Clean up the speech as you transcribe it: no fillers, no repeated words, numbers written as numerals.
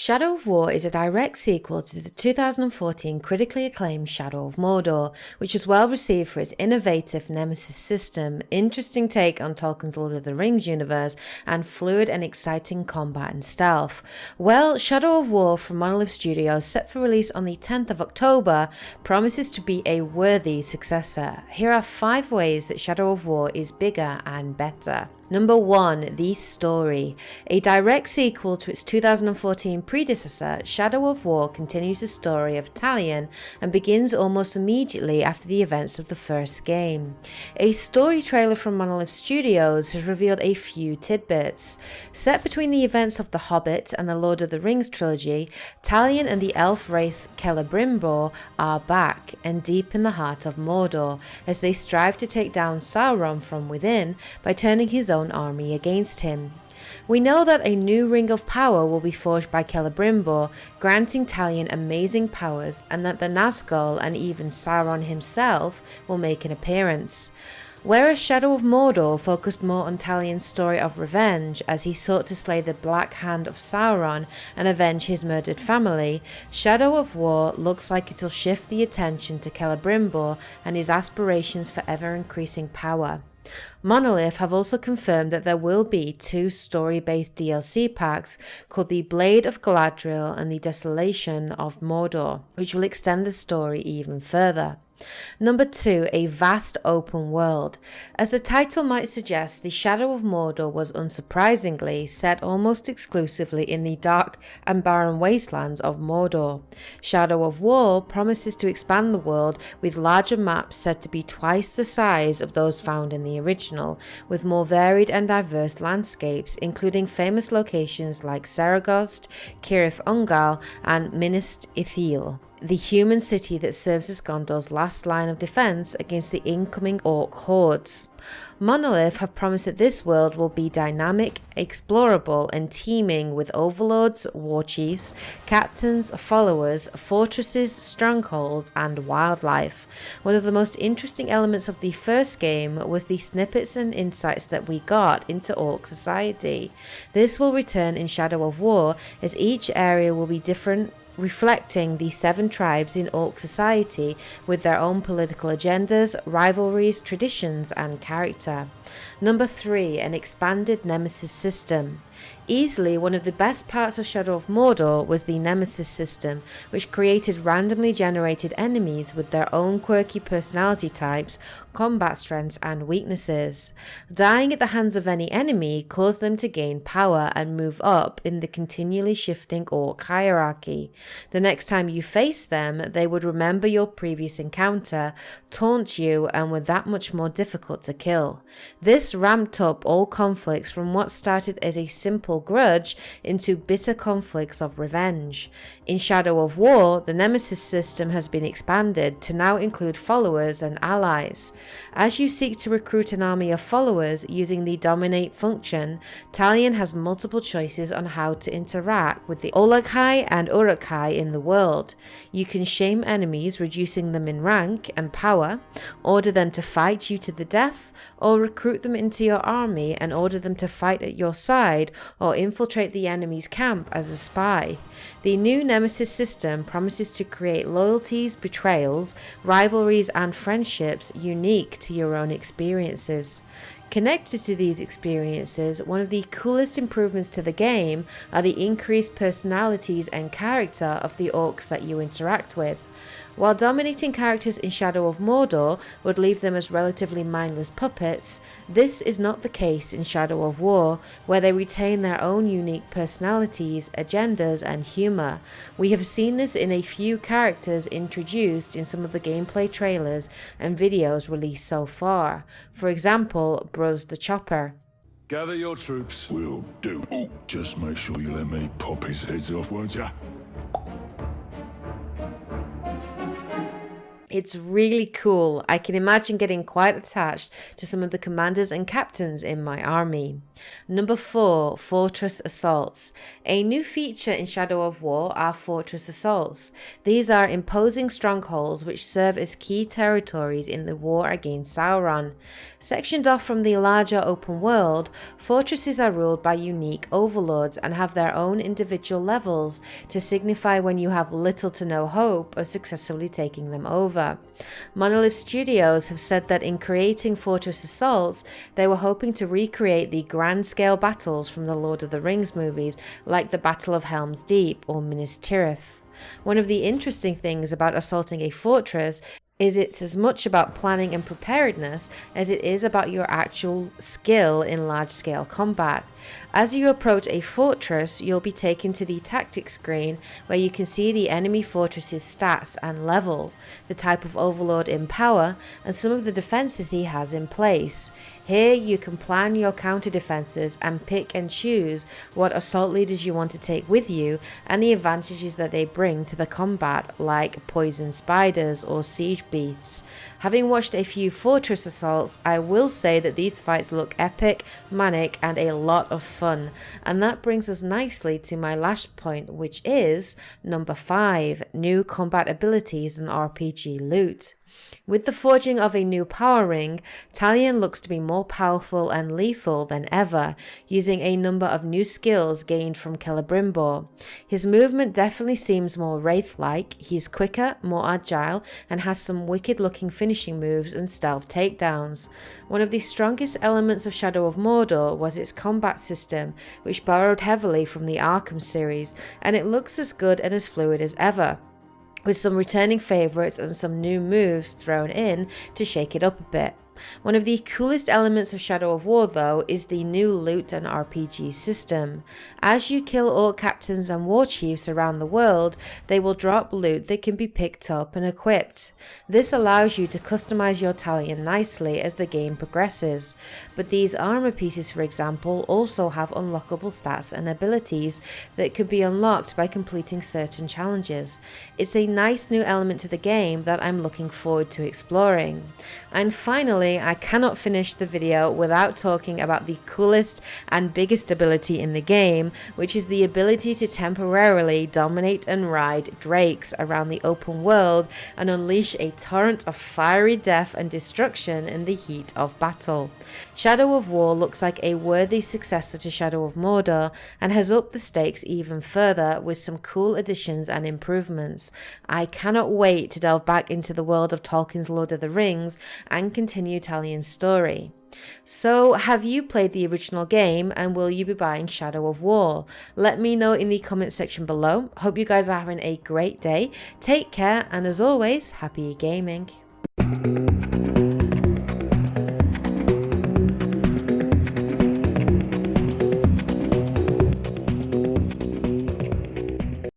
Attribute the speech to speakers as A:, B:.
A: Shadow of War is a direct sequel to the 2014 critically acclaimed Shadow of Mordor, which was well received for its innovative Nemesis system, interesting take on Tolkien's Lord of the Rings universe, and fluid and exciting combat and stealth. Well, Shadow of War from Monolith Studios, set for release on the 10th of October, promises to be a worthy successor. Here are 5 ways that Shadow of War is bigger and better. Number 1, the story. A direct sequel to its 2014 predecessor, Shadow of War continues the story of Talion and begins almost immediately after the events of the first game. A story trailer from Monolith Studios has revealed a few tidbits. Set between the events of The Hobbit and the Lord of the Rings trilogy, Talion and the elf wraith Celebrimbor are back and deep in the heart of Mordor as they strive to take down Sauron from within by turning his own army against him. We know that a new ring of power will be forged by Celebrimbor, granting Talion amazing powers, and that the Nazgul and even Sauron himself will make an appearance. Whereas Shadow of Mordor focused more on Talion's story of revenge as he sought to slay the Black Hand of Sauron and avenge his murdered family, Shadow of War looks like it'll shift the attention to Celebrimbor and his aspirations for ever-increasing power. Monolith have also confirmed that there will be 2 story-based DLC packs called the Blade of Galadriel and the Desolation of Mordor, which will extend the story even further. Number 2, a vast open world. As the title might suggest, the Shadow of Mordor was unsurprisingly set almost exclusively in the dark and barren wastelands of Mordor. Shadow of War promises to expand the world with larger maps said to be twice the size of those found in the original, with more varied and diverse landscapes, including famous locations like Seregost, Cirith Ungol, and Minas Ithil, the human city that serves as Gondor's last line of defense against the incoming orc hordes. Monolith have promised that this world will be dynamic, explorable, and teeming with overlords, war chiefs, captains, followers, fortresses, strongholds, and wildlife. One of the most interesting elements of the first game was the snippets and insights that we got into orc society. This will return in Shadow of War, as each area will be different, reflecting the 7 tribes in Orc society with their own political agendas, rivalries, traditions, and character. Number 3, an expanded Nemesis system. Easily one of the best parts of Shadow of Mordor was the Nemesis system, which created randomly generated enemies with their own quirky personality types, combat strengths, and weaknesses. Dying at the hands of any enemy caused them to gain power and move up in the continually shifting orc hierarchy. The next time you faced them, they would remember your previous encounter, taunt you, and were that much more difficult to kill. This ramped up all conflicts from what started as a simple grudge into bitter conflicts of revenge. In Shadow of War, the Nemesis system has been expanded to now include followers and allies. As you seek to recruit an army of followers using the dominate function, Talion has multiple choices on how to interact with the Olog-hai and Uruk-hai in the world. You can shame enemies, reducing them in rank and power, order them to fight you to the death, or recruit them into your army and order them to fight at your side or infiltrate the enemy's camp as a spy. The new Nemesis system promises to create loyalties, betrayals, rivalries, and friendships unique to your own experiences. Connected to these experiences, one of the coolest improvements to the game are the increased personalities and character of the orcs that you interact with. While dominating characters in Shadow of Mordor would leave them as relatively mindless puppets, this is not the case in Shadow of War, where they retain their own unique personalities, agendas, and humor. We have seen this in a few characters introduced in some of the gameplay trailers and videos released so far. For example, Bruz the Chopper.
B: Gather your troops.
C: Will do. Ooh, just make sure you let me pop his heads off, won't ya?
A: It's really cool. I can imagine getting quite attached to some of the commanders and captains in my army. Number 4, Fortress Assaults. A new feature in Shadow of War are Fortress Assaults. These are imposing strongholds which serve as key territories in the war against Sauron. Sectioned off from the larger open world, fortresses are ruled by unique overlords and have their own individual levels to signify when you have little to no hope of successfully taking them over. Monolith Studios have said that in creating Fortress Assaults, they were hoping to recreate the grand-scale battles from the Lord of the Rings movies, like the Battle of Helm's Deep or Minas Tirith. One of the interesting things about assaulting a fortress is it's as much about planning and preparedness as it is about your actual skill in large-scale combat. As you approach a fortress, you'll be taken to the tactics screen where you can see the enemy fortress's stats and level, the type of overlord in power, and some of the defenses he has in place. Here you can plan your counter defenses and pick and choose what assault leaders you want to take with you and the advantages that they bring to the combat, like poison spiders or siege beasts. Having watched a few fortress assaults, I will say that these fights look epic, manic, and a lot of fun. And that brings us nicely to my last point, which is number 5, new combat abilities and RPG loot. With the forging of a new power ring, Talion looks to be more powerful and lethal than ever, using a number of new skills gained from Celebrimbor. His movement definitely seems more Wraith-like, he's quicker, more agile, and has some wicked-looking finishing moves and stealth takedowns. One of the strongest elements of Shadow of Mordor was its combat system, which borrowed heavily from the Arkham series, and it looks as good and as fluid as ever, with some returning favourites and some new moves thrown in to shake it up a bit. One of the coolest elements of Shadow of War though is the new loot and RPG system. As you kill orc captains and war chiefs around the world, they will drop loot that can be picked up and equipped. This allows you to customize your Talion nicely as the game progresses, but these armor pieces, for example, also have unlockable stats and abilities that could be unlocked by completing certain challenges. It's a nice new element to the game that I'm looking forward to exploring. And finally, I cannot finish the video without talking about the coolest and biggest ability in the game, which is the ability to temporarily dominate and ride drakes around the open world and unleash a torrent of fiery death and destruction in the heat of battle. Shadow of War looks like a worthy successor to Shadow of Mordor and has upped the stakes even further with some cool additions and improvements. I cannot wait to delve back into the world of Tolkien's Lord of the Rings and continue Talion's story. So, have you played the original game and will you be buying Shadow of War? Let me know in the comment section below. Hope you guys are having a great day. Take care, and as always, happy gaming.